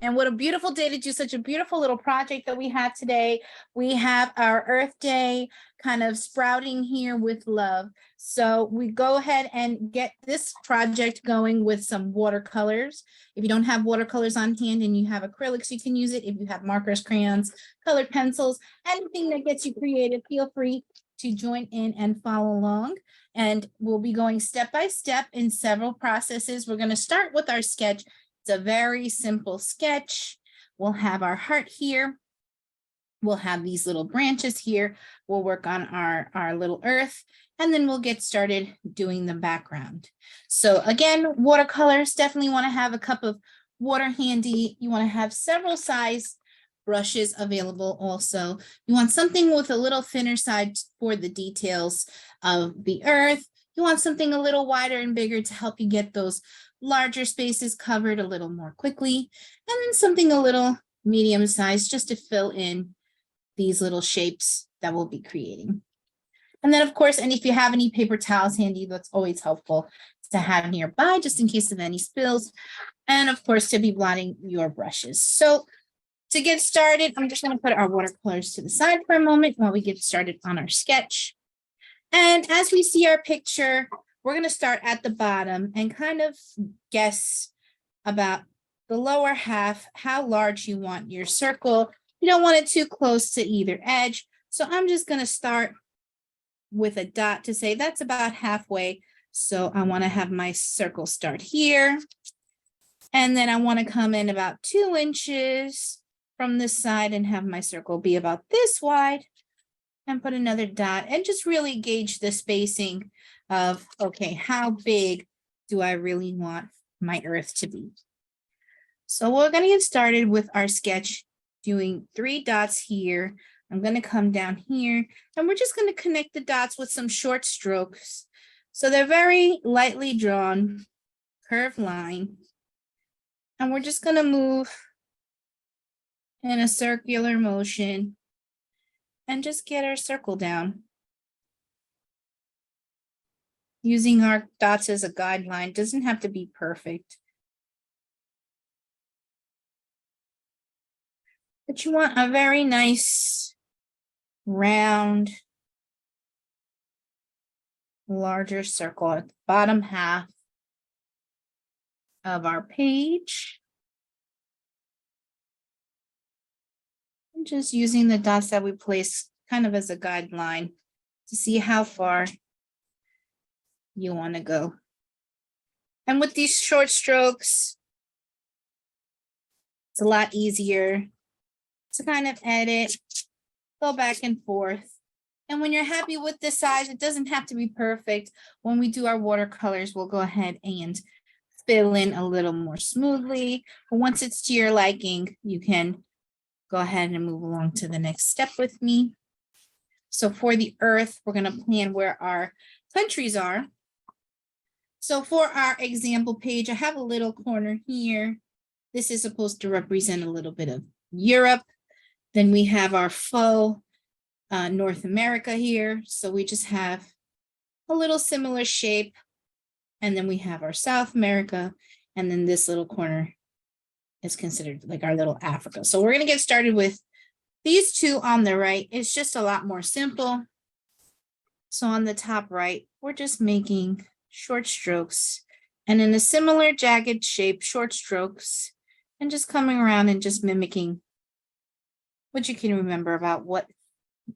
And what a beautiful day to do such a beautiful little project that we have today. We have our Earth Day kind of sprouting here with love. So we go ahead and get this project going with some watercolors. If you don't have watercolors on hand and you have acrylics, you can use it. If you have markers, crayons, colored pencils, anything that gets you creative, feel free to join in and follow along. And we'll be going step by step in several processes. We're going to start with our sketch. It's a very simple sketch. We'll have our heart here. We'll have these little branches here. We'll work on our little earth, and then we'll get started doing the background. So again, watercolors, definitely want to have a cup of water handy. You want to have several size brushes available also. You want something with a little thinner side for the details of the earth. You want something a little wider and bigger to help you get those larger spaces covered a little more quickly, and then something a little medium sized just to fill in these little shapes that we'll be creating. And then of course, and if you have any paper towels handy, that's always helpful to have nearby just in case of any spills, and of course to be blotting your brushes. So to get started, I'm just going to put our watercolors to the side for a moment while we get started on our sketch. And as we see our picture, we're going to start at the bottom and kind of guess about the lower half, how large you want your circle. You don't want it too close to either edge. So I'm just going to start with a dot to say that's about halfway. So I want to have my circle start here. And then I want to come in about 2 inches from this side and have my circle be about this wide, and put another dot and just really gauge the spacing of, okay, how big do I really want my earth to be? So we're going to get started with our sketch doing 3 dots here. I'm going to come down here and we're just going to connect the dots with some short strokes. So they're very lightly drawn, curved line. And we're just going to move in a circular motion and just get our circle down. Using our dots as a guideline, doesn't have to be perfect. But you want a very nice, round, larger circle at the bottom half of our page. And just using the dots that we place kind of as a guideline to see how far you want to go. And with these short strokes, it's a lot easier to kind of edit, go back and forth. And when you're happy with the size, it doesn't have to be perfect. When we do our watercolors, we'll go ahead and fill in a little more smoothly. But once it's to your liking, you can go ahead and move along to the next step with me. So for the earth, we're going to plan where our countries are. So for our example page, I have a little corner here. This is supposed to represent a little bit of Europe. Then we have our faux North America here. So we just have a little similar shape. And then we have our South America. And then this little corner is considered like our little Africa. So we're going to get started with these two on the right. It's just a lot more simple. So on the top right, we're just making short strokes and in a similar jagged shape, short strokes, and just coming around and just mimicking what you can remember about what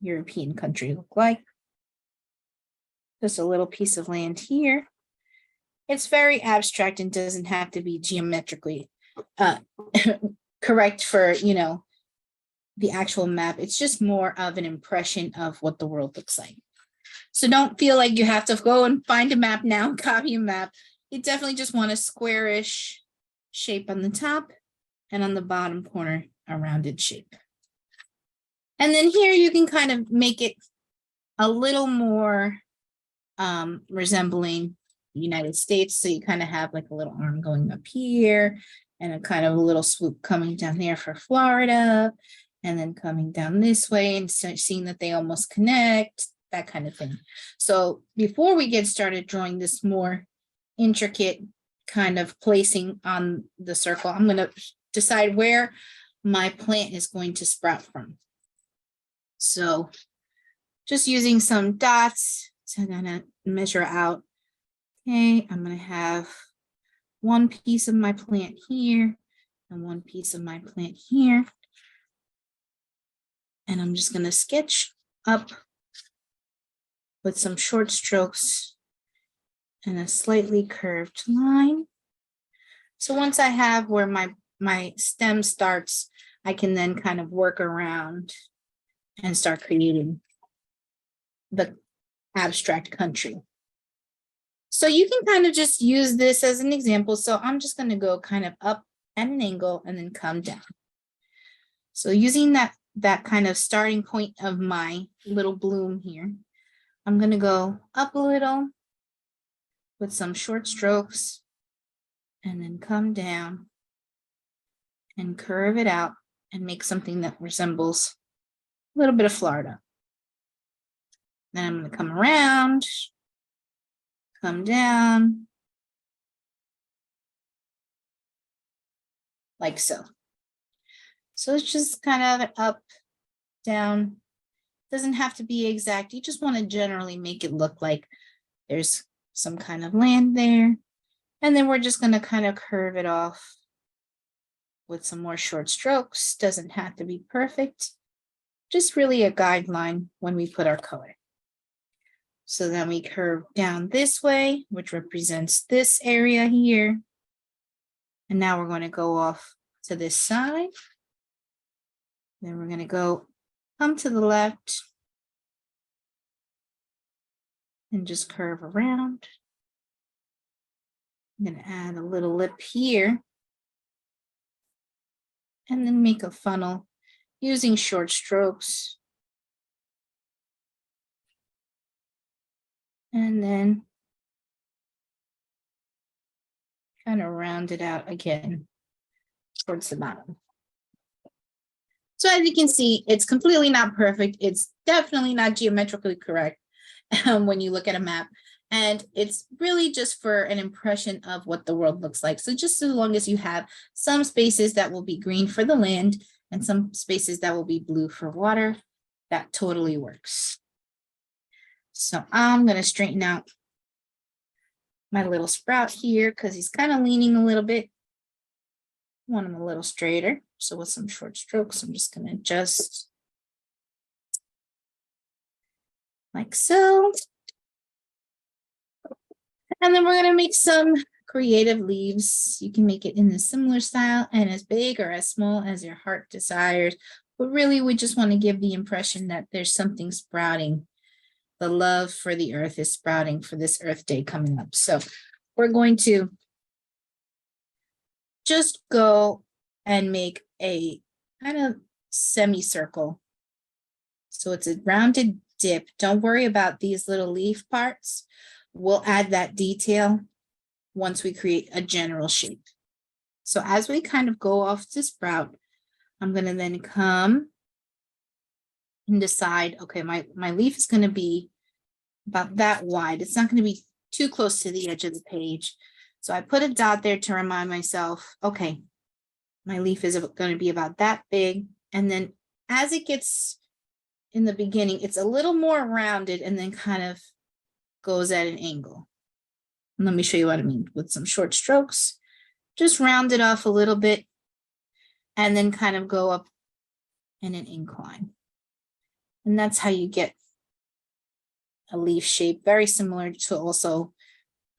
European country look like. Just a little piece of land here. It's very abstract and doesn't have to be geometrically correct for, you know, the actual map. It's just more of an impression of what the world looks like. So don't feel like you have to go and find a map now, copy a map. You definitely just want a squarish shape on the top and on the bottom corner, a rounded shape. And then here you can kind of make it a little more resembling the United States. So you kind of have like a little arm going up here and a kind of a little swoop coming down there for Florida, and then coming down this way and seeing that they almost connect, that kind of thing. So before we get started drawing this more intricate kind of placing on the circle, I'm going to decide where my plant is going to sprout from. So just using some dots to kind of measure out. Okay, I'm going to have one piece of my plant here and one piece of my plant here. And I'm just going to sketch up with some short strokes and a slightly curved line. So once I have where my stem starts, I can then kind of work around and start creating the abstract country. So you can kind of just use this as an example. So I'm just going to go kind of up at an angle and then come down. So using that kind of starting point of my little bloom here, I'm going to go up a little with some short strokes and then come down and curve it out and make something that resembles a little bit of Florida. Then I'm going to come around, come down, like so. So it's just kind of up, down. Doesn't have to be exact. You just want to generally make it look like there's some kind of land there. And then we're just going to kind of curve it off with some more short strokes. Doesn't have to be perfect. Just really a guideline when we put our color. So then we curve down this way, which represents this area here. And now we're going to go off to this side. Then we're going to come to the left and just curve around. I'm going to add a little lip here and then make a funnel using short strokes. And then kind of round it out again towards the bottom. So as you can see, it's completely not perfect. It's definitely not geometrically correct when you look at a map. And it's really just for an impression of what the world looks like. So just as long as you have some spaces that will be green for the land and some spaces that will be blue for water, that totally works. So I'm going to straighten out my little sprout here because he's kind of leaning a little bit. I want him a little straighter. So with some short strokes, I'm just going to adjust like so. And then we're going to make some creative leaves. You can make it in a similar style and as big or as small as your heart desires. But really, we just want to give the impression that there's something sprouting. The love for the earth is sprouting for this Earth Day coming up. So we're going to just go and make a kind of semicircle. So it's a rounded dip. Don't worry about these little leaf parts. We'll add that detail once we create a general shape. So as we kind of go off to sprout, I'm going to then come and decide, okay, my leaf is going to be about that wide. It's not going to be too close to the edge of the page. So I put a dot there to remind myself, okay, my leaf is going to be about that big. And then as it gets in the beginning, it's a little more rounded and then kind of goes at an angle. And let me show you what I mean with some short strokes. Just round it off a little bit and then kind of go up in an incline. And that's how you get a leaf shape, very similar to also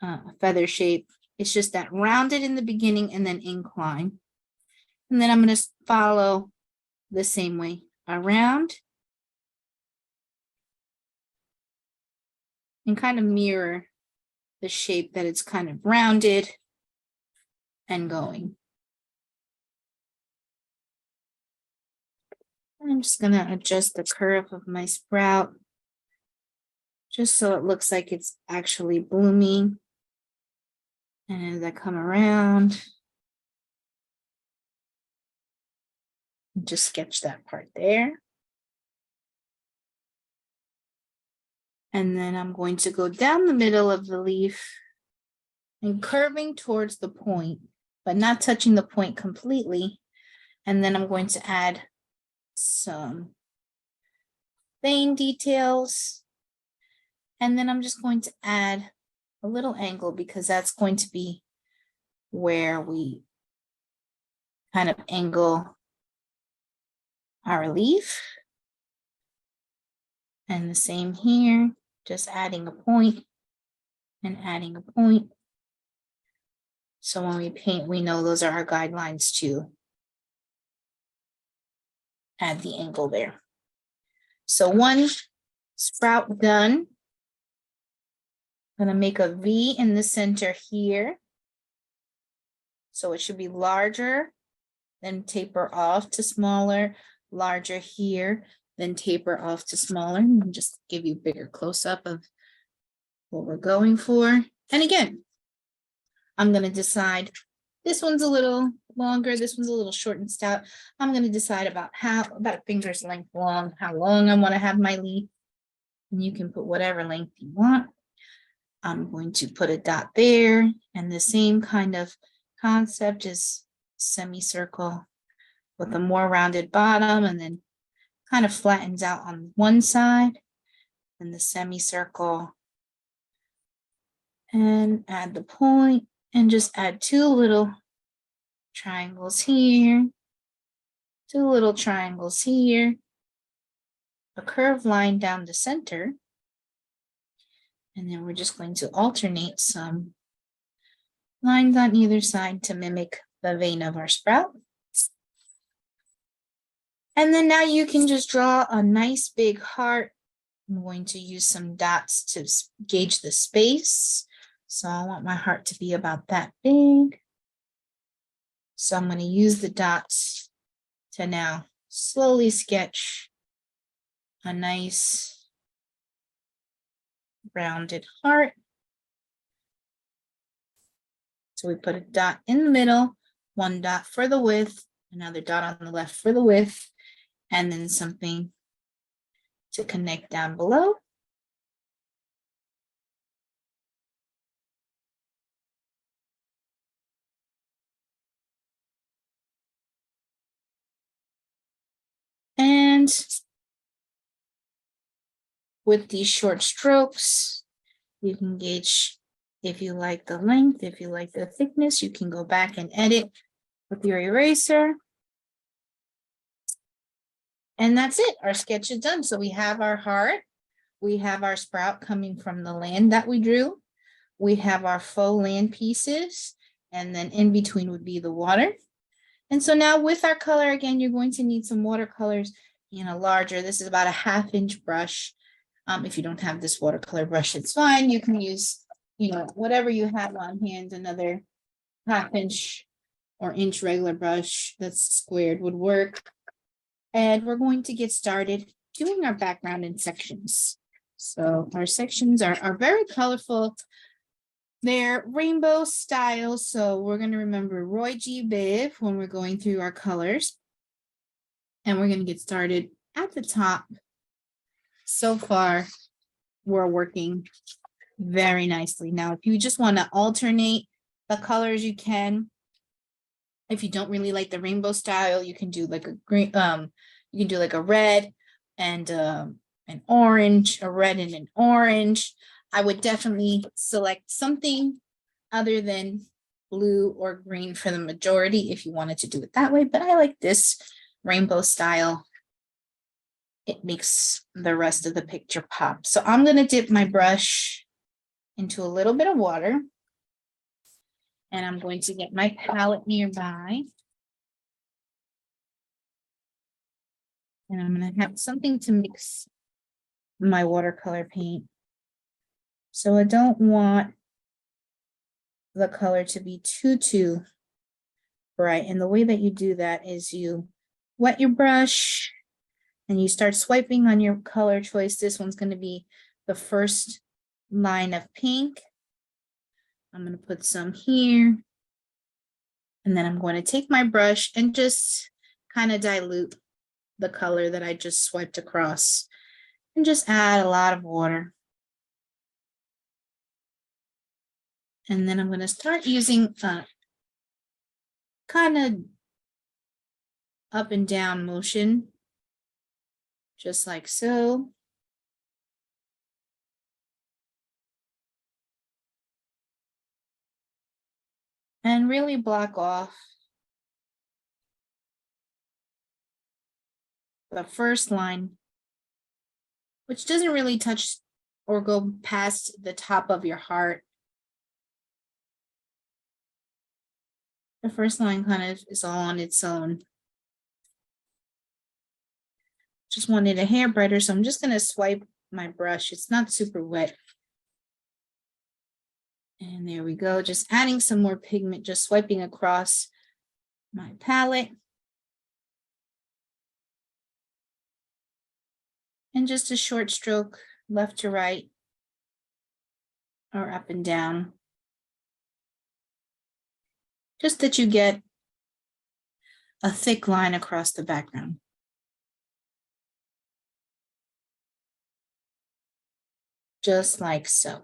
a feather shape. It's just that rounded in the beginning and then incline. And then I'm going to follow the same way around and kind of mirror the shape that it's kind of rounded and going. I'm just going to adjust the curve of my sprout just so it looks like it's actually blooming. And as I come around, just sketch that part there. And then I'm going to go down the middle of the leaf and curving towards the point. but not touching the point completely. And then I'm going to add some vein details. And then I'm just going to add a little angle because that's going to be where we kind of angle our leaf. And the same here, just adding a point and adding a point. So when we paint, we know those are our guidelines to add the angle there. So one sprout done. I'm gonna make a V in the center here. So it should be larger, then taper off to smaller, larger here, then taper off to smaller. And just give you a bigger close-up of what we're going for. And again, I'm gonna decide, this one's a little longer, this one's a little short and stout. I'm gonna decide about a finger's length long, how long I wanna have my leaf. And you can put whatever length you want. I'm going to put a dot there, and the same kind of concept is semicircle with a more rounded bottom, and then kind of flattens out on one side, and the semicircle, and add the point, and just add two little triangles here, two little triangles here, a curved line down the center, and then we're just going to alternate some lines on either side to mimic the vein of our sprout. And then now you can just draw a nice big heart. I'm going to use some dots to gauge the space. So I want my heart to be about that big. So I'm going to use the dots to now slowly sketch a nice rounded heart. So we put a dot in the middle, one dot for the width, another dot on the left for the width, and then something to connect down below. And with these short strokes, you can gauge if you like the length, if you like the thickness, you can go back and edit with your eraser. And that's it, our sketch is done. So we have our heart, we have our sprout coming from the land that we drew, we have our faux land pieces, and then in between would be the water. And so now with our color, again, you're going to need some watercolors in a larger, this is about a 1/2 inch brush. If you don't have this watercolor brush, it's fine. You can use, whatever you have on hand, another 1/2 inch or inch regular brush that's squared would work. And we're going to get started doing our background in sections. So our sections are very colorful. They're rainbow style. So we're going to remember Roy G. Biv when we're going through our colors. And we're going to get started at the top. So far, we're working very nicely. Now, if you just want to alternate the colors, you can. If you don't really like the rainbow style, you can do like a green, you can do like a red and an orange, a red and an orange. I would definitely select something other than blue or green for the majority if you wanted to do it that way, but I like this rainbow style. It makes the rest of the picture pop. So I'm going to dip my brush into a little bit of water. And I'm going to get my palette nearby. And I'm going to have something to mix my watercolor paint. So I don't want the color to be too bright. And the way that you do that is you wet your brush and you start swiping on your color choice. This one's going to be the first line of pink. I'm going to put some here. And then I'm going to take my brush and just kind of dilute the color that I just swiped across and just add a lot of water. And then I'm going to start using kind of up and down motion, just like so. And really block off the first line, which doesn't really touch or go past the top of your heart. The first line kind of is all on its own. Just wanted a hair brighter, so I'm just going to swipe my brush. It's not super wet. And there we go. Just adding some more pigment, just swiping across my palette. And just a short stroke left to right or up and down. Just that you get a thick line across the background. Just like so.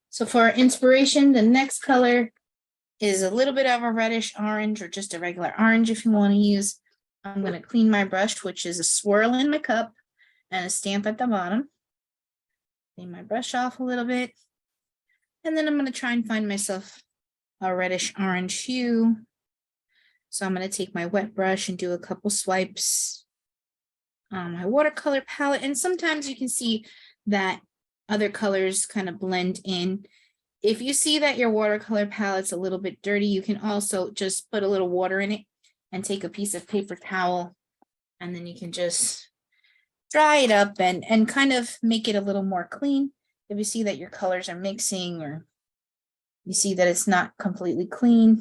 So for our inspiration, the next color is a little bit of a reddish orange or just a regular orange if you want to use. I'm going to clean my brush, which is a swirl in my cup and a stamp at the bottom. Clean my brush off a little bit. And then I'm going to try and find myself a reddish orange hue. So I'm going to take my wet brush and do a couple swipes on my watercolor palette. And sometimes you can see that other colors kind of blend in. If you see that your watercolor palette's a little bit dirty, you can also just put a little water in it and take a piece of paper towel, and then you can just dry it up and kind of make it a little more clean. If you see that your colors are mixing or you see that it's not completely clean.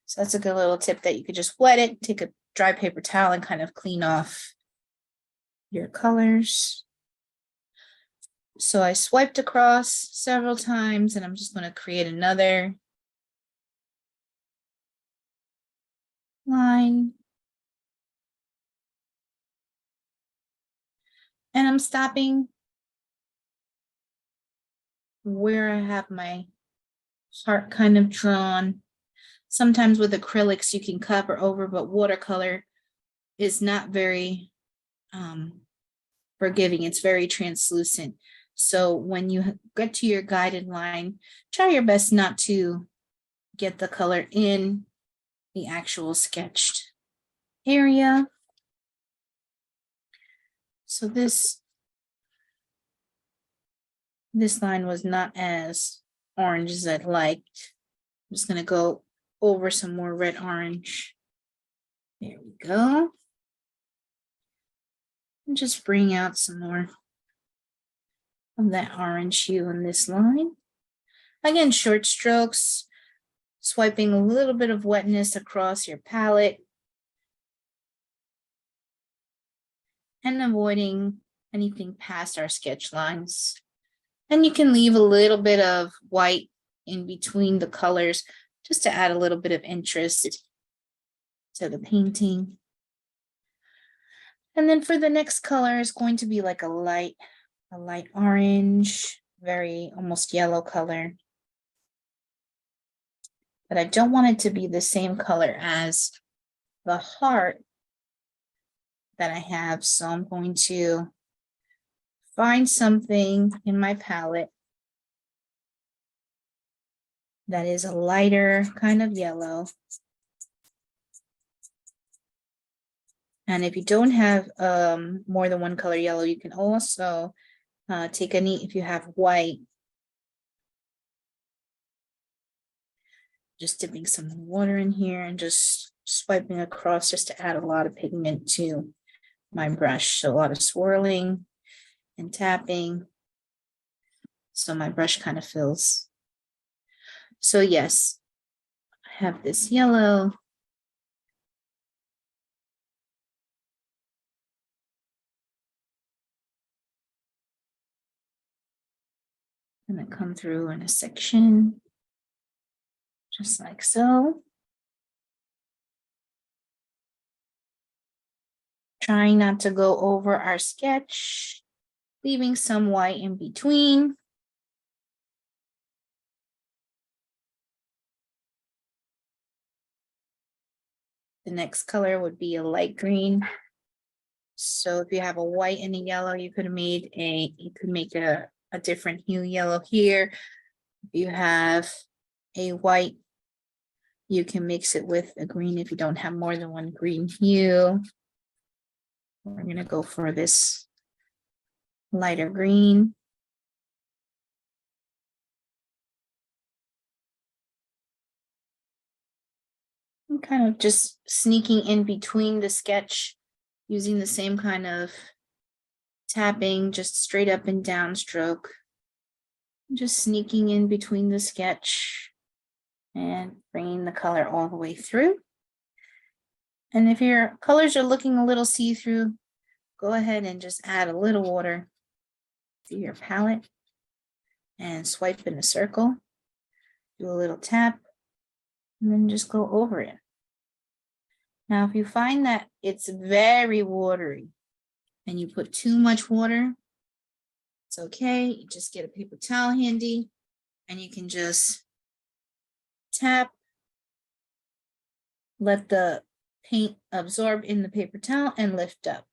So that's a good little tip that you could just wet it, take a dry paper towel and kind of clean off your colors. So I swiped across several times and I'm just going to create another line. And I'm stopping where I have my heart kind of drawn. Sometimes with acrylics you can cover over, but watercolor is not very forgiving. It's very translucent. So when you get to your guided line, try your best not to get the color in the actual sketched area. So this line was not as orange as I'd liked. I'm just going to go over some more red orange. There we go. And just bring out some more of that orange hue in this line. Again, short strokes, swiping a little bit of wetness across your palette and avoiding anything past our sketch lines. And you can leave a little bit of white in between the colors just to add a little bit of interest to the painting. And then for the next color is going to be like a light orange, very almost yellow color. But I don't want it to be the same color as the heart that I have. So I'm going to find something in my palette that is a lighter kind of yellow. And if you don't have more than one color yellow, you can also take if you have white, just dipping some water in here and just swiping across just to add a lot of pigment to my brush. So a lot of swirling and tapping. So my brush kind of fills. So yes, I have this yellow. And then come through in a section, just like so. Trying not to go over our sketch, leaving some white in between. The next color would be a light green. So if you have a white and a yellow, you could make a different hue yellow here. If you have a white, you can mix it with a green if you don't have more than one green hue. We're going to go for this lighter green. And kind of just sneaking in between the sketch, using the same kind of tapping, just straight up and down stroke. Just sneaking in between the sketch and bringing the color all the way through. And if your colors are looking a little see-through, go ahead and just add a little water to your palette and swipe in a circle, do a little tap, and then just go over it. Now, if you find that it's very watery and you put too much water, it's okay. You just get a paper towel handy and you can just tap, let the paint absorb in the paper towel and lift up.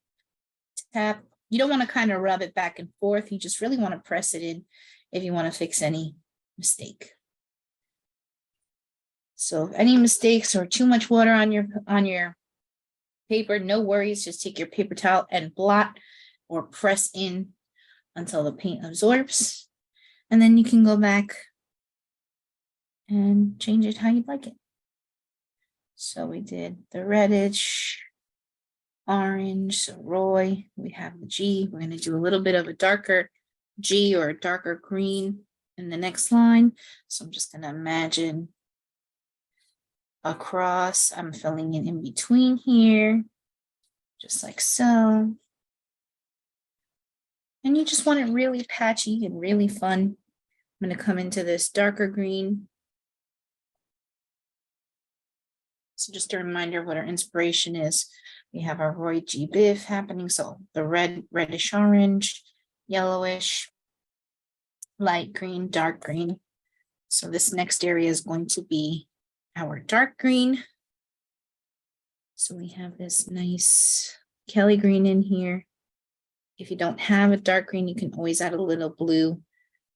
Tap. You don't want to kind of rub it back and forth. You just really want to press it in if you want to fix any mistake. So if any mistakes or too much water on your paper, no worries. Just take your paper towel and blot or press in until the paint absorbs. And then you can go back and change it how you'd like it. So we did the reddish, orange, so Roy, we have the G. We're going to do a little bit of a darker G or a darker green in the next line. So I'm just going to imagine across, I'm filling in between here, just like so. And you just want it really patchy and really fun. I'm going to come into this darker green. So just a reminder of what our inspiration is. We have our Roy G. Biv happening. So the reddish orange, yellowish, light green, dark green. So this next area is going to be our dark green. So we have this nice Kelly green in here. If you don't have a dark green, you can always add a little blue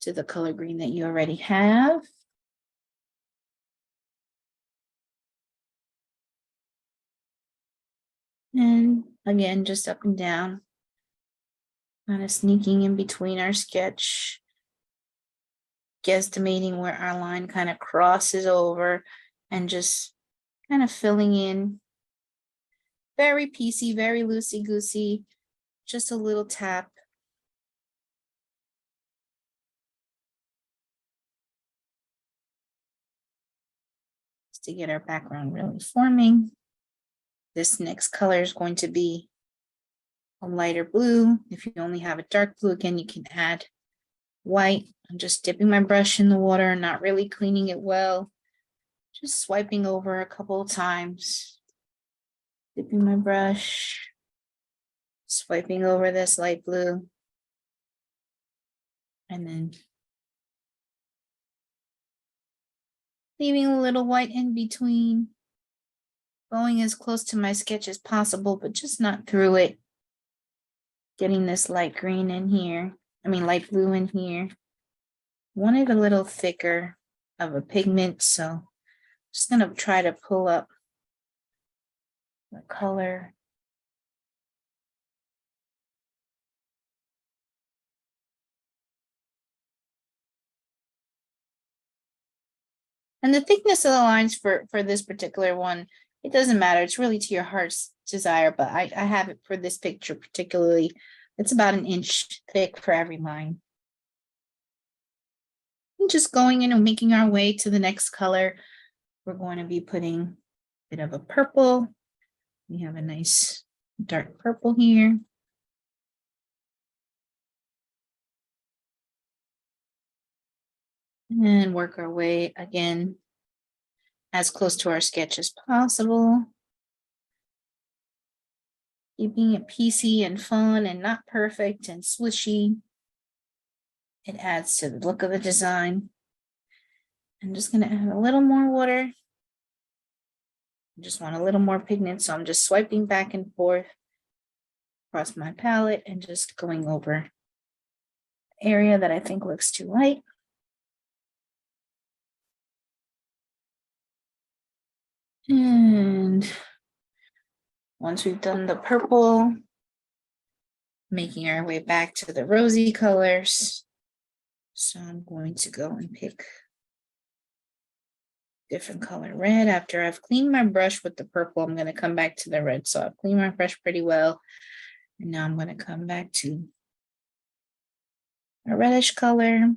to the color green that you already have. And again, just up and down, kind of sneaking in between our sketch, guesstimating where our line kind of crosses over and just kind of filling in. Very piecey, very loosey-goosey, just a little tap. Just to get our background really forming. This next color is going to be a lighter blue. If you only have a dark blue, again, you can add white. I'm just dipping my brush in the water, not really cleaning it well. Just swiping over a couple of times. Dipping my brush. Swiping over this light blue. And then leaving a little white in between. Going as close to my sketch as possible, but just not through it. Getting this light green in here. Light blue in here. Want it a little thicker of a pigment, so just gonna try to pull up the color. And the thickness of the lines for this particular one, it doesn't matter. It's really to your heart's desire, but I have it for this picture particularly. It's about 1 inch thick for every line. And just going in and making our way to the next color. We're going to be putting a bit of a purple. We have a nice dark purple here. And work our way again as close to our sketch as possible. Keeping it piecey and fun and not perfect and swishy. It adds to the look of the design. I'm just going to add a little more water. I just want a little more pigment, so I'm just swiping back and forth across my palette and just going over the area that I think looks too light. And once we've done the purple, making our way back to the rosy colors. So I'm going to go and pick different color red. After I've cleaned my brush with the purple, I'm going to come back to the red. So I've cleaned my brush pretty well. And now I'm going to come back to a reddish color.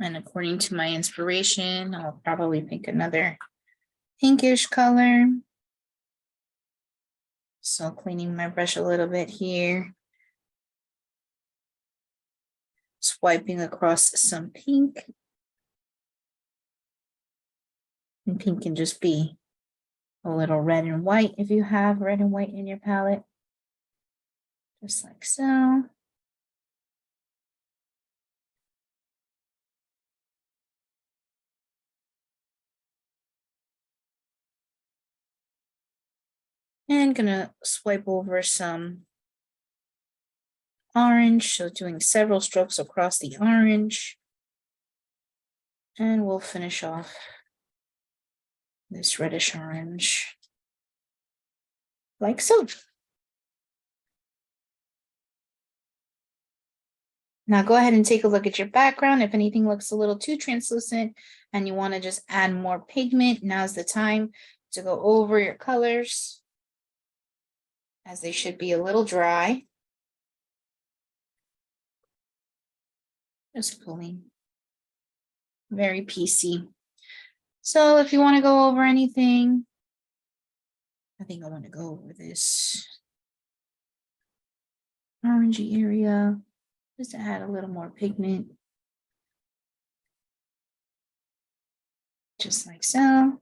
And according to my inspiration, I'll probably pick another pinkish color. So cleaning my brush a little bit here. Swiping across some pink. And pink can just be a little red and white if you have red and white in your palette. Just like so. And gonna swipe over some orange, so doing several strokes across the orange. And we'll finish off this reddish orange, like so. Now go ahead and take a look at your background. If anything looks a little too translucent and you want to just add more pigment, now's the time to go over your colors, as they should be a little dry. Just pulling. Very piecey. So if you want to go over anything, I think I want to go over this orangey area just to add a little more pigment. Just like so.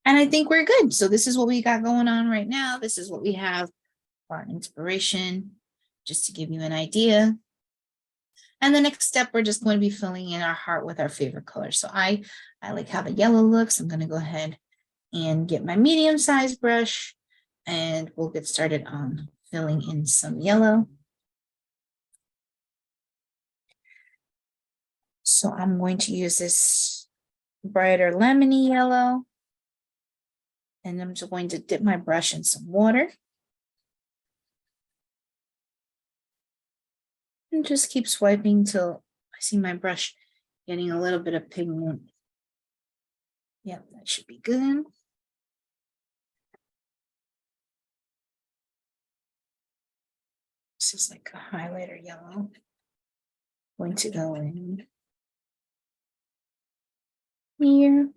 And I think we're good. So this is what we got going on right now. This is what we have for our inspiration, just to give you an idea. And the next step, we're just going to be filling in our heart with our favorite color. So I like how the yellow looks. I'm going to go ahead and get my medium-sized brush, and we'll get started on filling in some yellow. So I'm going to use this brighter lemony yellow. And I'm just going to dip my brush in some water. And just keep swiping till I see my brush getting a little bit of pigment. Yep, that should be good. This is like a highlighter yellow. Going to go in here.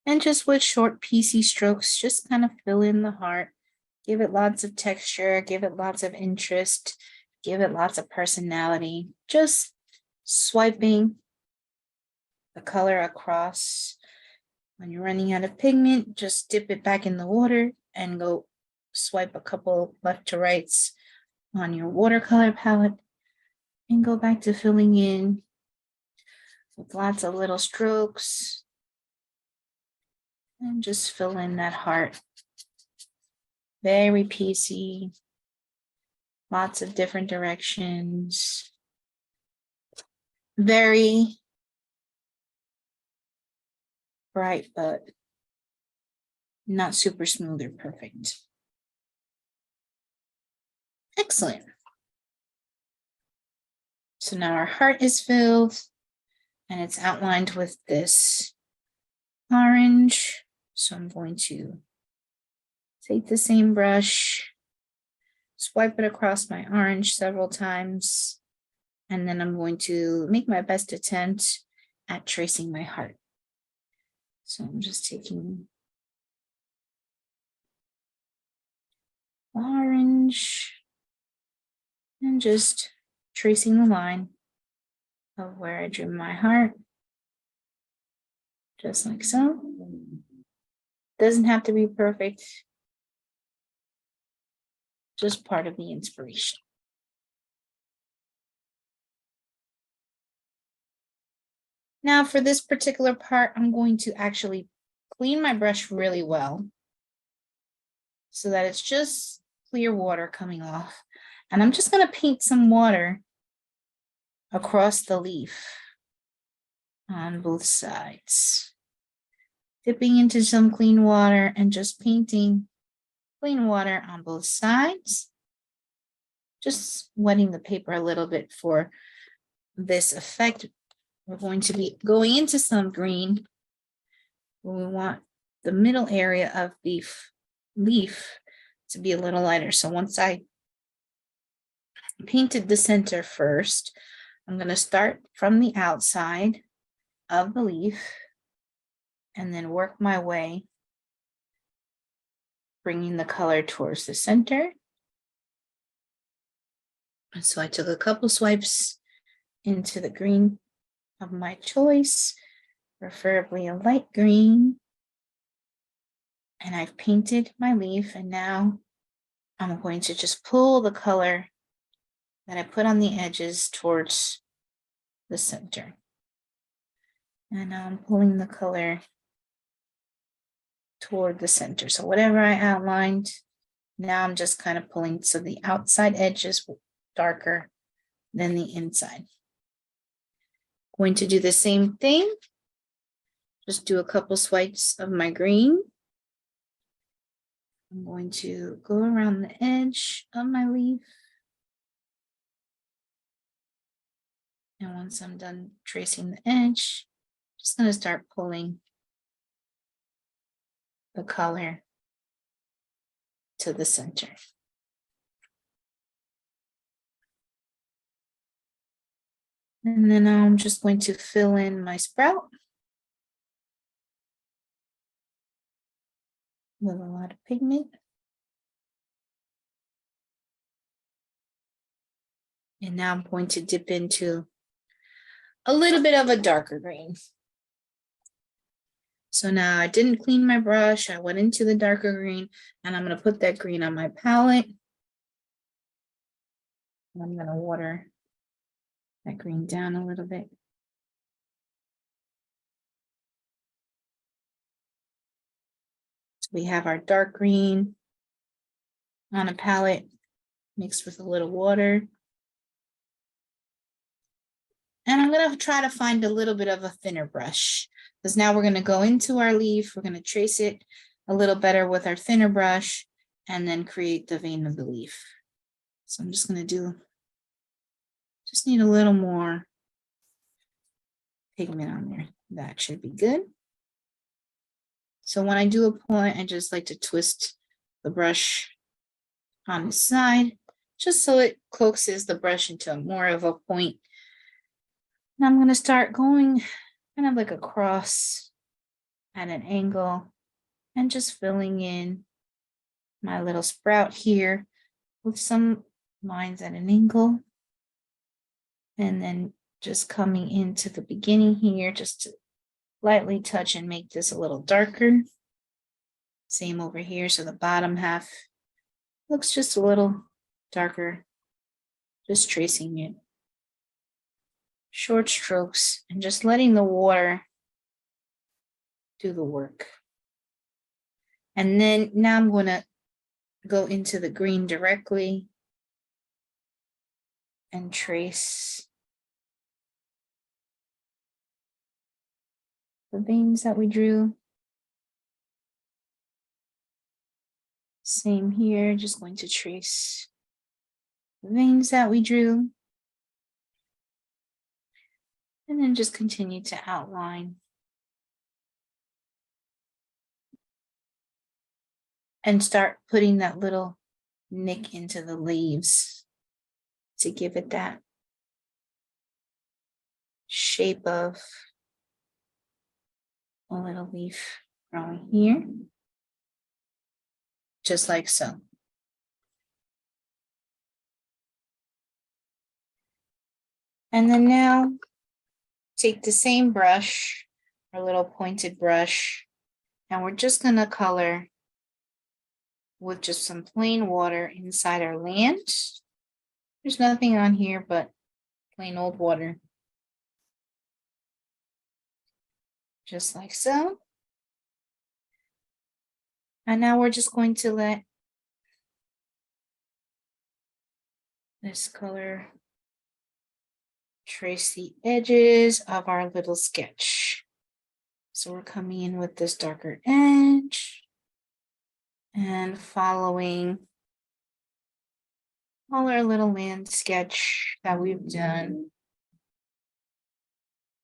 And just with short piecey strokes, just kind of fill in the heart. Give it lots of texture, give it lots of interest, give it lots of personality. Just swiping the color across. When you're running out of pigment, just dip it back in the water and go swipe a couple left to rights on your watercolor palette and go back to filling in with lots of little strokes. And just fill in that heart. Very piecey. Lots of different directions. Very bright, but not super smooth or perfect. Excellent. So now our heart is filled and it's outlined with this orange. So I'm going to take the same brush, swipe it across my orange several times, and then I'm going to make my best attempt at tracing my heart. So I'm just taking orange and just tracing the line of where I drew my heart, just like so. Doesn't have to be perfect, just part of the inspiration. Now for this particular part, I'm going to actually clean my brush really well so that it's just clear water coming off. And I'm just going to paint some water across the leaf on both sides. Dipping into some clean water and just painting clean water on both sides. Just wetting the paper a little bit for this effect. We're going to be going into some green. We want the middle area of the leaf to be a little lighter. So once I painted the center first, I'm going to start from the outside of the leaf and then work my way, bringing the color towards the center. And so I took a couple swipes into the green of my choice, preferably a light green. And I've painted my leaf, and now I'm going to just pull the color that I put on the edges towards the center. And now I'm pulling the color toward the center. So whatever I outlined, now I'm just kind of pulling so the outside edge is darker than the inside. Going to do the same thing. Just do a couple swipes of my green. I'm going to go around the edge of my leaf. And once I'm done tracing the edge, I'm just going to start pulling the color to the center. And then I'm just going to fill in my sprout with a lot of pigment. And now I'm going to dip into a little bit of a darker green. So now I didn't clean my brush. I went into the darker green, and I'm going to put that green on my palette. I'm going to water that green down a little bit. So we have our dark green on a palette mixed with a little water. And I'm going to try to find a little bit of a thinner brush, because now we're going to go into our leaf. We're going to trace it a little better with our thinner brush and then create the vein of the leaf. So I'm just going to just need a little more pigment on there. That should be good. So when I do a point, I just like to twist the brush on the side, just so it coaxes the brush into more of a point. And I'm going to start going kind of like across at an angle and just filling in my little sprout here with some lines at an angle. And then just coming into the beginning here, just to lightly touch and make this a little darker. Same over here. So the bottom half looks just a little darker, just tracing it. Short strokes and just letting the water do the work. And then now I'm going to go into the green directly and trace the veins that we drew. Same here, just going to trace the veins that we drew. And then just continue to outline. And start putting that little nick into the leaves to give it that shape of a little leaf growing here, just like so. And then now take the same brush, our little pointed brush, and we're just going to color with just some plain water inside our land. There's nothing on here but plain old water. Just like so. And now we're just going to let this color trace the edges of our little sketch. So we're coming in with this darker edge and following all our little land sketch that we've done.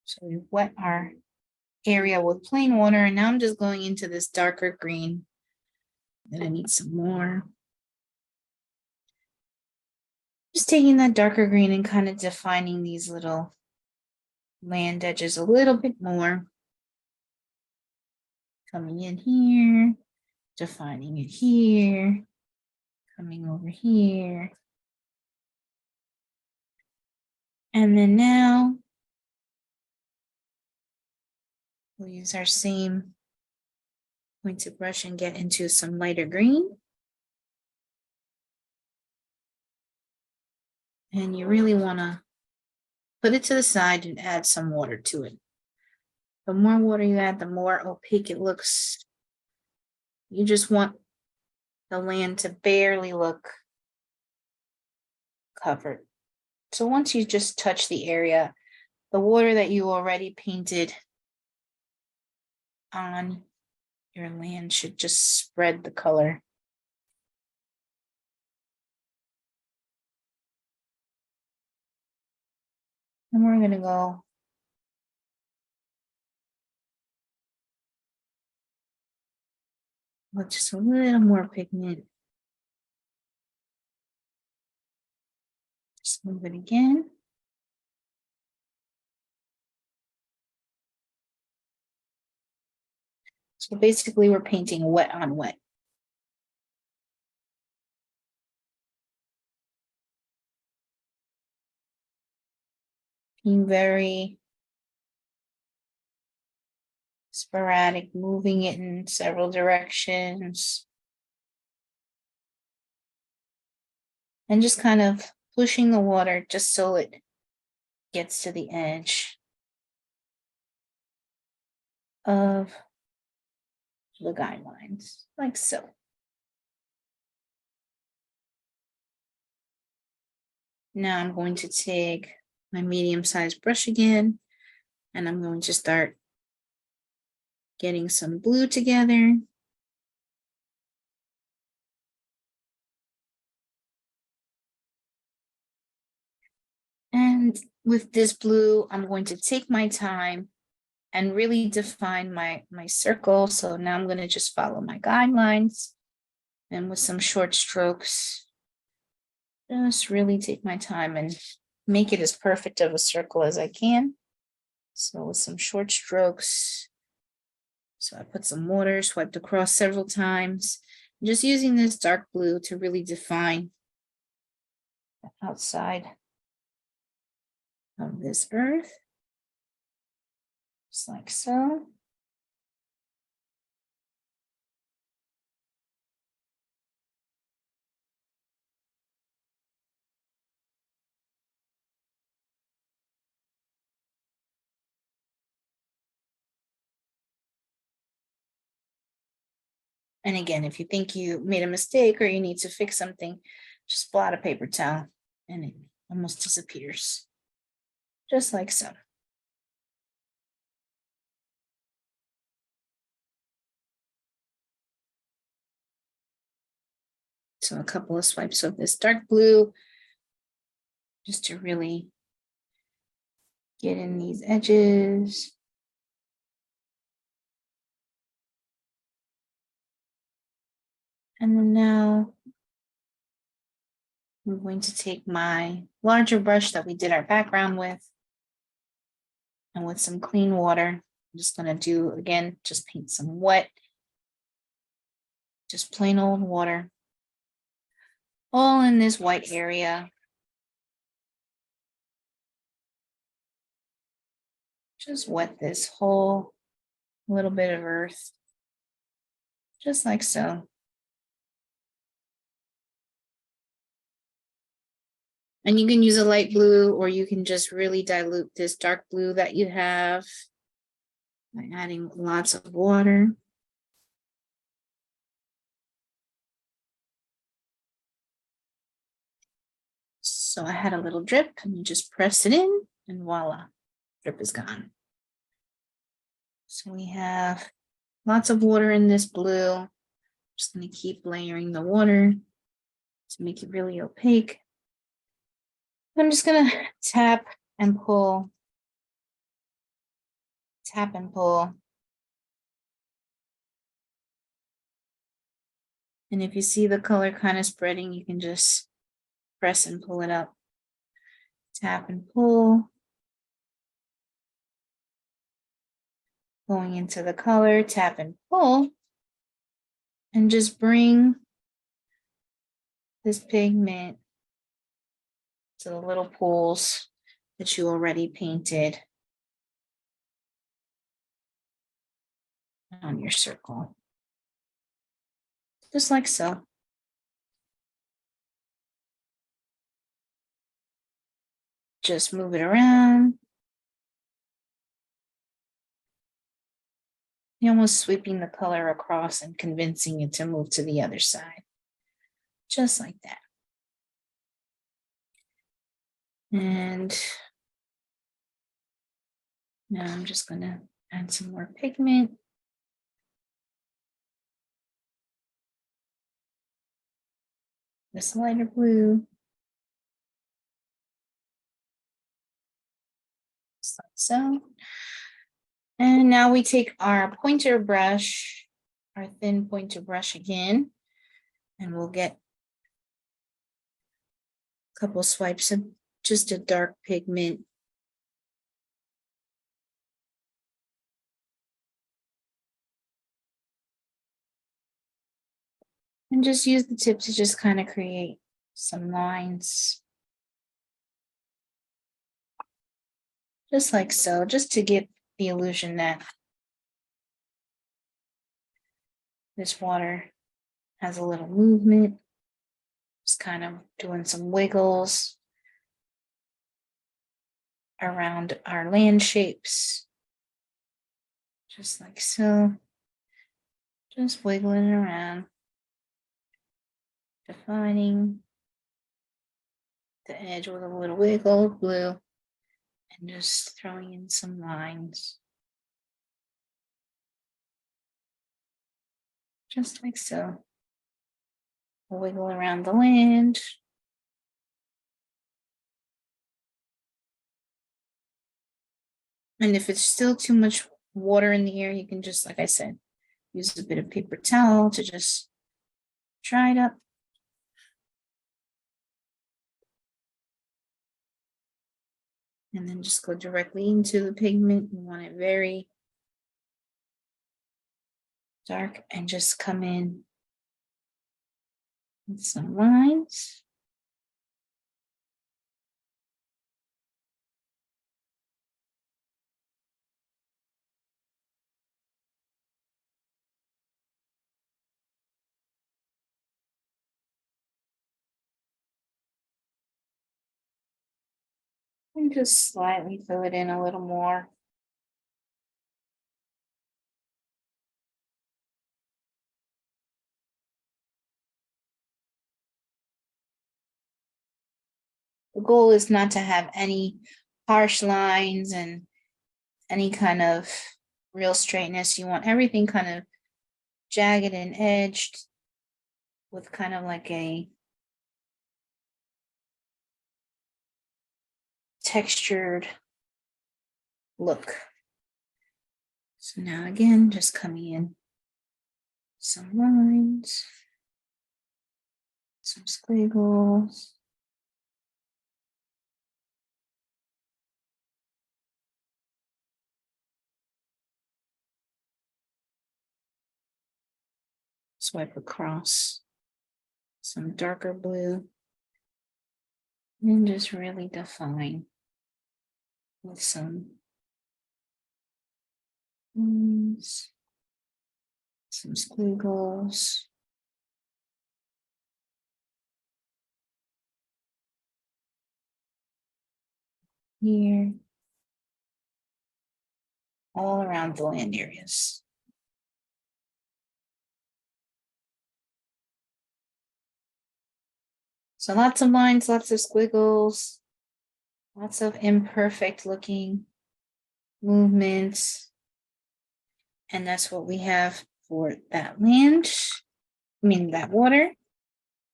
So we wet our area with plain water, and now I'm just going into this darker green. Then I need some more. Just taking that darker green and kind of defining these little land edges a little bit more. Coming in here, defining it here, coming over here. And then now we'll use our same pointed brush and get into some lighter green. And you really want to put it to the side and add some water to it. The more water you add, the more opaque it looks. You just want the land to barely look covered. So once you just touch the area, the water that you already painted on your land should just spread the color. And we're going to go with just a little more pigment. Just move it again. So basically we're painting wet on wet. Being very sporadic, moving it in several directions. And just kind of pushing the water just so it gets to the edge of the guidelines, like so. Now I'm going to take my medium-sized brush again, and I'm going to start getting some blue together. And with this blue, I'm going to take my time and really define my circle. So now I'm going to just follow my guidelines, and with some short strokes, just really take my time and make it as perfect of a circle as I can. So with some short strokes. So I put some water, swiped across several times, just using this dark blue to really define the outside of this earth, just like so. And again, if you think you made a mistake or you need to fix something, just pull out a paper towel and it almost disappears, just like so. So a couple of swipes of this dark blue, just to really get in these edges. And then now I'm going to take my larger brush that we did our background with, and with some clean water, just gonna do, again, just paint some wet, just plain old water, all in this white area. Just wet this whole little bit of earth, just like so. And you can use a light blue, or you can just really dilute this dark blue that you have by adding lots of water. So I had a little drip, and you just press it in, and voila, drip is gone. So we have lots of water in this blue. Just going to keep layering the water to make it really opaque. I'm just going to tap and pull, tap and pull. And if you see the color kind of spreading, you can just press and pull it up. Tap and pull. Going into the color, tap and pull. And just bring this pigment to the little pools that you already painted on your circle. Just like so. Just move it around. You're almost sweeping the color across and convincing it to move to the other side. Just like that. And now I'm just going to add some more pigment. This lighter blue. Just like so. And now we take our pointer brush, our thin pointer brush again, and we'll get a couple swipes of just a dark pigment. And just use the tip to just kind of create some lines. Just like so, just to give the illusion that this water has a little movement. Just kind of doing some wiggles around our land shapes. Just like so. Just wiggling around. Defining the edge with a little wiggle of blue. And just throwing in some lines. Just like so. Wiggle around the land. And if it's still too much water in the air, you can just, like I said, use a bit of paper towel to just dry it up. And then just go directly into the pigment. You want it very dark and just come in with some lines. And just slightly fill it in a little more. The goal is not to have any harsh lines and any kind of real straightness. You want everything kind of jagged and edged with kind of like a textured look. So now again, just coming in some lines, some squiggles. Swipe across some darker blue and just really define with some squiggles. Here, all around the land areas. So lots of lines, lots of squiggles, lots of imperfect looking movements. And that's what we have for that land, that water.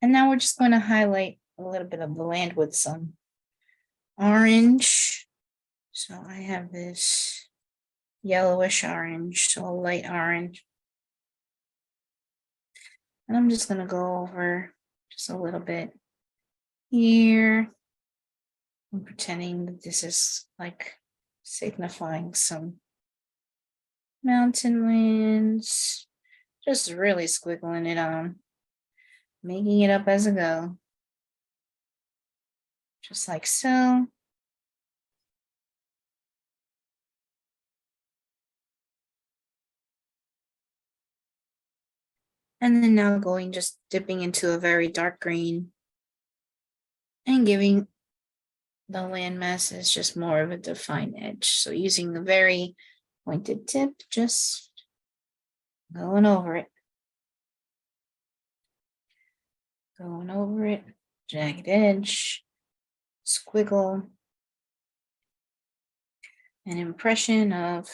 And now we're just going to highlight a little bit of the land with some orange. So I have this yellowish orange, so a light orange. And I'm just going to go over just a little bit here. I'm pretending that this is like signifying some mountain lands. Just really squiggling it on, making it up as I go. Just like so. And then now just dipping into a very dark green and giving the land masses just more of a defined edge. So using the very pointed tip, just going over it. Going over it, jagged edge, squiggle, an impression of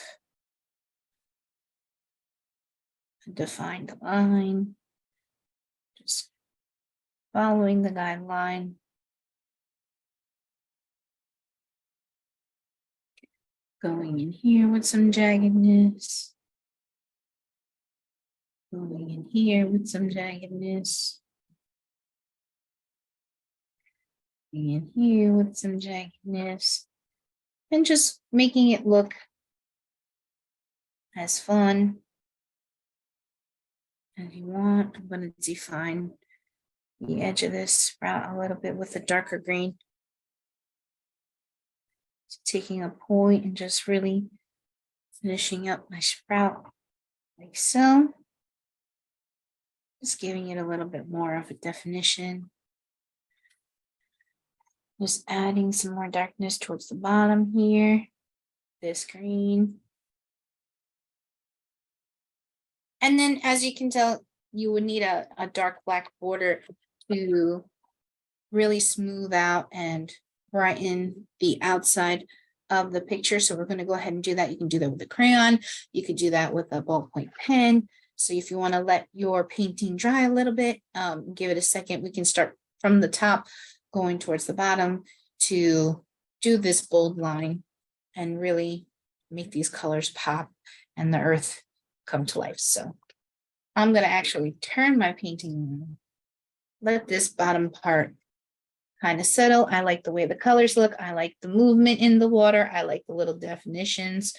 a defined line, just following the guideline. Going in here with some jaggedness. Going in here with some jaggedness. Going in here with some jaggedness. And just making it look as fun as you want. I'm going to define the edge of this sprout a little bit with a darker green. So taking a point and just really finishing up my sprout like so. Just giving it a little bit more of a definition. Just adding some more darkness towards the bottom here. This green. And then as you can tell, you would need a dark black border to really smooth out and brighten the outside of the picture. So we're going to go ahead and do that. You can do that with a crayon. You could do that with a ballpoint pen. So if you want to let your painting dry a little bit, give it a second. We can start from the top going towards the bottom to do this bold line and really make these colors pop and the earth come to life. So I'm going to actually turn my painting on. Let this bottom part kind of settle. I like the way the colors look. I like the movement in the water. I like the little definitions,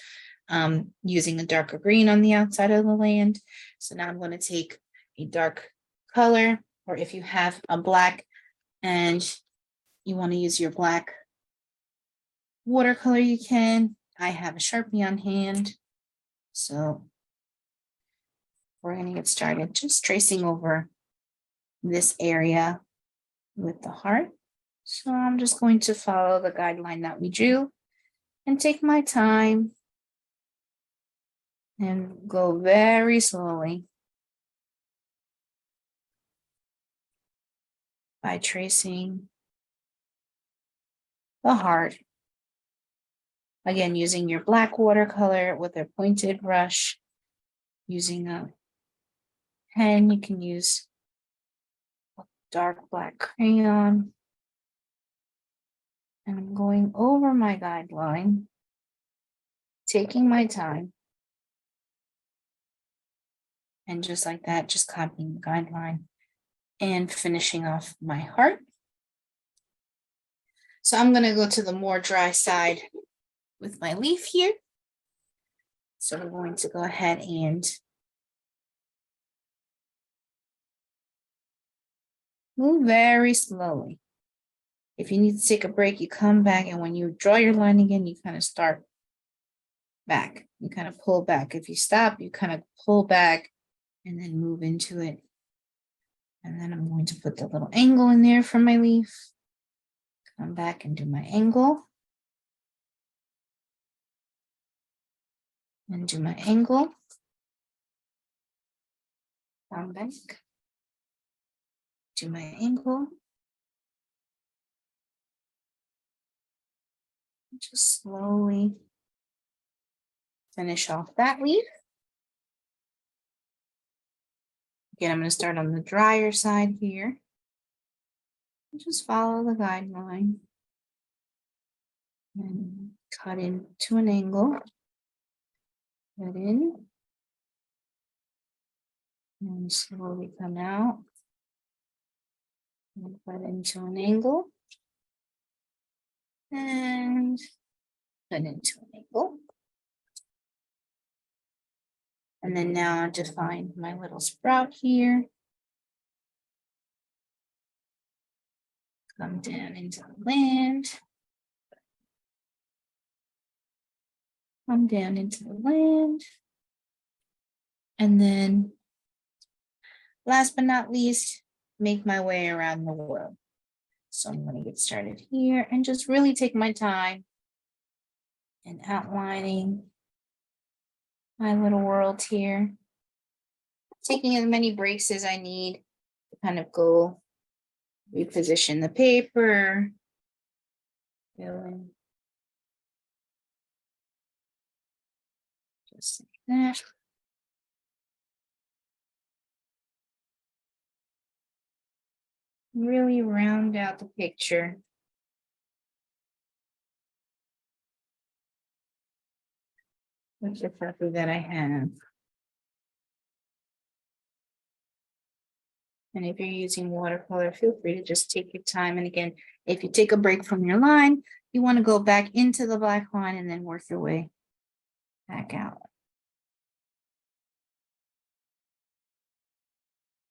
using a darker green on the outside of the land. So now I'm going to take a dark color, or if you have a black and you want to use your black watercolor, you can. I have a Sharpie on hand. So we're going to get started just tracing over this area with the heart. So I'm just going to follow the guideline that we drew and take my time and go very slowly by tracing the heart. Again, using your black watercolor with a pointed brush, using a pen, you can use a dark black crayon. And I'm going over my guideline, taking my time. And just like that, just copying the guideline and finishing off my heart. So I'm going to go to the more dry side with my leaf here. So I'm going to go ahead and Move very slowly. If you need to take a break, you come back, and when you draw your line again, you kind of start back. You kind of pull back. If you stop, you kind of pull back and then move into it. And then I'm going to put the little angle in there for my leaf. Come back and do my angle. And do my angle. Come back. Do my angle. Just slowly finish off that leaf. Again, I'm going to start on the drier side here. Just follow the guideline and cut into an angle. Cut in and slowly come out and cut into an angle and cut into an angle. And then now I define my little sprout here. Come down into the land. Come down into the land. And then last but not least, make my way around the world. So I'm going to get started here and just really take my time in outlining my little world here. Taking as many breaks as I need to kind of go reposition the paper. Fill in. Just like that. Really round out the picture. With the paper that I have. And if you're using watercolor, feel free to just take your time. And again, if you take a break from your line, you want to go back into the black line and then work your way back out.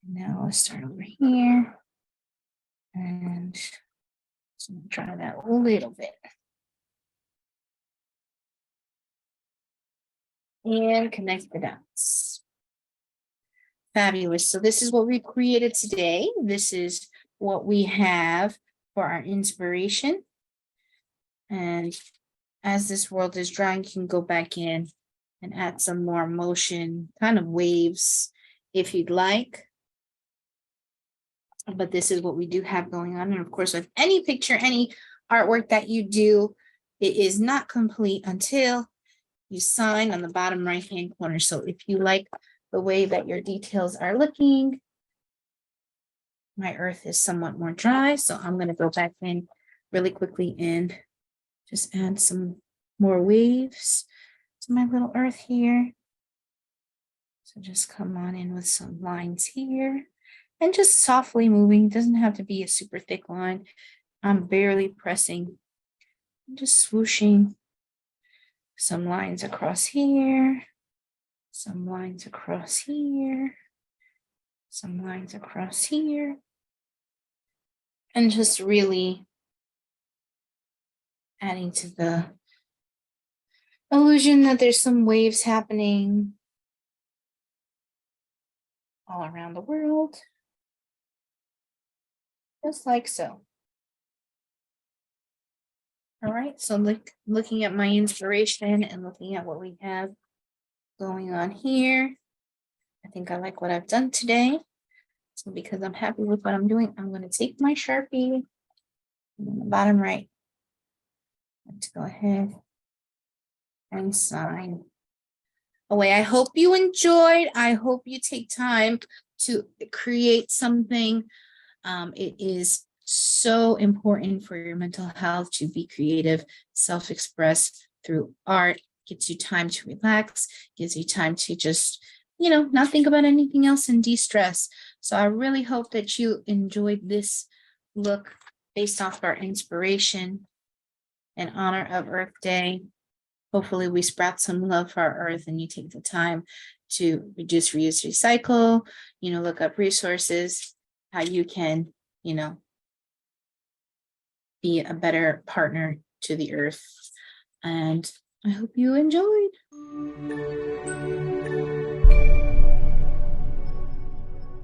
Now let's start over here. And so I'm gonna try that a little bit. And connect the dots. Fabulous. So this is what we created today. This is what we have for our inspiration. And as this world is drying, you can go back in and add some more motion, kind of waves if you'd like. But this is what we do have going on. And of course, with any picture, any artwork that you do, it is not complete until you sign on the bottom right-hand corner. So if you like the way that your details are looking, my earth is somewhat more dry. So I'm going to go back in really quickly and just add some more waves to my little earth here. So just come on in with some lines here. And just softly moving, doesn't have to be a super thick line. I'm barely pressing, just swooshing some lines across here, some lines across here, some lines across here, and just really adding to the illusion that there's some waves happening all around the world. Just like so. All right, so looking at my inspiration and looking at what we have going on here, I think I like what I've done today. So because I'm happy with what I'm doing, I'm going to take my Sharpie on the bottom right. Let's go ahead and sign away. I hope you enjoyed. I hope you take time to create something. It is so important for your mental health to be creative, self-express through art. Gives you time to relax, gives you time to just, not think about anything else and de-stress. So I really hope that you enjoyed this look based off our inspiration in honor of Earth Day. Hopefully we sprout some love for our earth and you take the time to reduce, reuse, recycle, look up resources, how you can you know, be a better partner to the earth. And I hope you enjoyed.